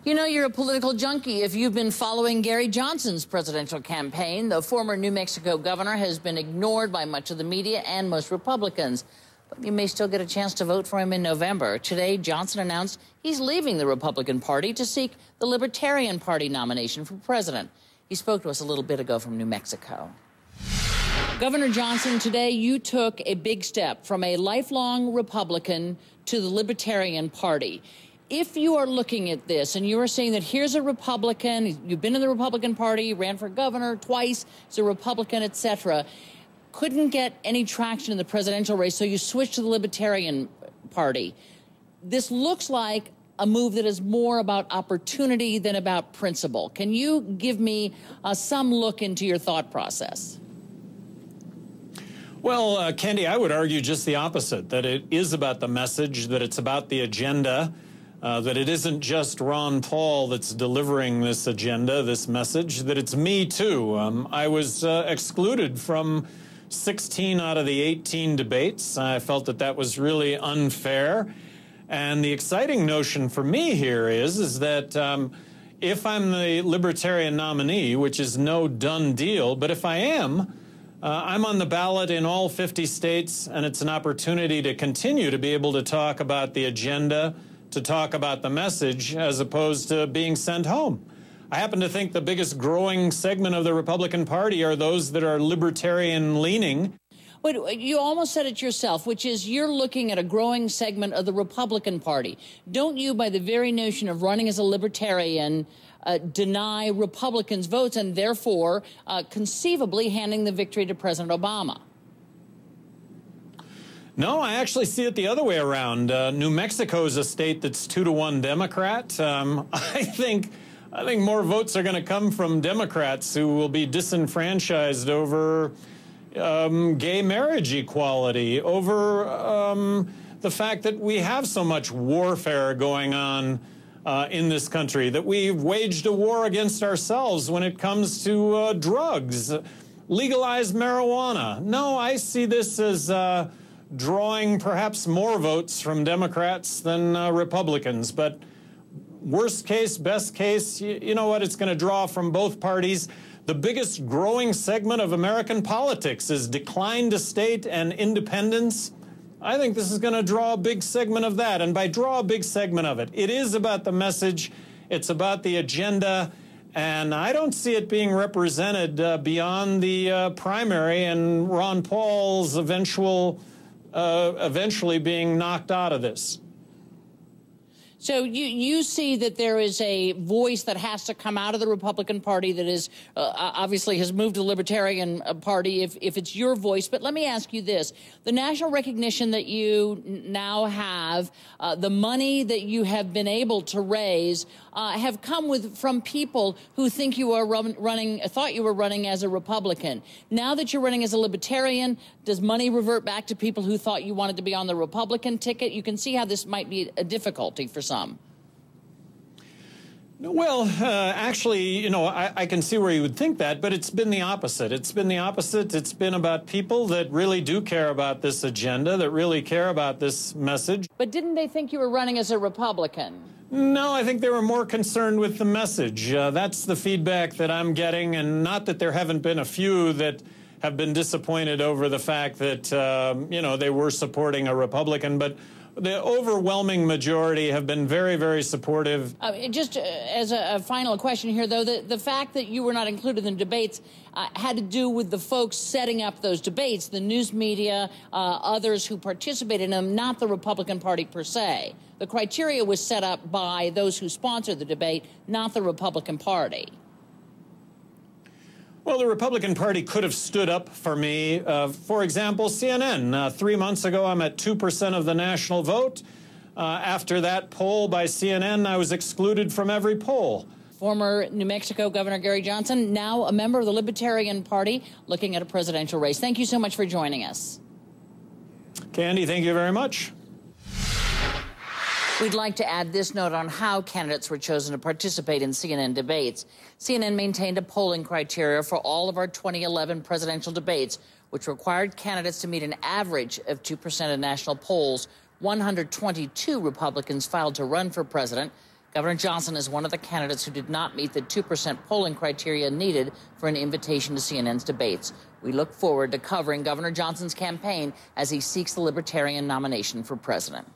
You know you're a political junkie if you've been following Gary Johnson's presidential campaign. The former New Mexico governor has been ignored by much of the media and most Republicans. But you may still get a chance to vote for him in November. Today, Johnson announced he's leaving the Republican Party to seek the Libertarian Party nomination for president. He spoke to us a little bit ago from New Mexico. Governor Johnson, today you took a big step from a lifelong Republican to the Libertarian Party. If you are looking at this and you are saying that here's a Republican, you've been in the Republican Party, ran for governor twice, as a Republican, etc., couldn't get any traction in the presidential race, so you switched to the Libertarian Party. This looks like a move that is more about opportunity than about principle. Can you give me some look into your thought process? Well, Candy, I would argue just the opposite, that it is about the message, that it's about the agenda, that it isn't just Ron Paul that's delivering this agenda, this message, that it's me too. I was excluded from 16 out of the 18 debates. I felt that that was really unfair. And the exciting notion for me here is that if I'm the Libertarian nominee, which is no done deal, but if I am, I'm on the ballot in all 50 states, and it's an opportunity to continue to be able to talk about the agenda, to talk about the message, as opposed to being sent home. I happen to think the biggest growing segment of the Republican Party are those that are libertarian-leaning. But you almost said it yourself, which is you're looking at a growing segment of the Republican Party. Don't you, by the very notion of running as a libertarian, deny Republicans votes and therefore conceivably handing the victory to President Obama? No, I actually see it the other way around. New Mexico is a state that's 2-to-1 Democrat. I think more votes are going to come from Democrats who will be disenfranchised over gay marriage equality, over the fact that we have so much warfare going on in this country, that we've waged a war against ourselves when it comes to drugs, legalized marijuana. No, I see this as drawing perhaps more votes from Democrats than Republicans. But worst case, best case, you know what, it's going to draw from both parties. The biggest growing segment of American politics is decline to state and independence. I think this is going to draw a big segment of that. And by draw a big segment of it, it is about the message, it's about the agenda, and I don't see it being represented beyond the primary and Ron Paul's eventually being knocked out of this. So you see that there is a voice that has to come out of the Republican Party that is obviously has moved to the Libertarian Party if it's your voice. But let me ask you this. The national recognition that you now have, the money that you have been able to raise have come from people who think you are thought you were running as a Republican. Now that you're running as a Libertarian, does money revert back to people who thought you wanted to be on the Republican ticket? You can see how this might be a difficulty for some. Well, actually, you know, I can see where you would think that, but it's been the opposite. It's been the opposite. It's been about people that really do care about this agenda, that really care about this message. But didn't they think you were running as a Republican? No, I think they were more concerned with the message. That's the feedback that I'm getting, and not that there haven't been a few that have been disappointed over the fact that, you know, they were supporting a Republican, but the overwhelming majority have been very, very supportive. Just as a final question here, though, the fact that you were not included in the debates had to do with the folks setting up those debates, the news media, others who participated in them, not the Republican Party per se. The criteria was set up by those who sponsored the debate, not the Republican Party. Well, the Republican Party could have stood up for me. For example, CNN. 3 months ago, I'm at 2% of the national vote. After that poll by CNN, I was excluded from every poll. Former New Mexico Governor Gary Johnson, now a member of the Libertarian Party, looking at a presidential race. Thank you so much for joining us. Candy, thank you very much. We'd like to add this note on how candidates were chosen to participate in CNN debates. CNN maintained a polling criteria for all of our 2011 presidential debates, which required candidates to meet an average of 2% of national polls. 122 Republicans filed to run for president. Governor Johnson is one of the candidates who did not meet the 2% polling criteria needed for an invitation to CNN's debates. We look forward to covering Governor Johnson's campaign as he seeks the Libertarian nomination for president.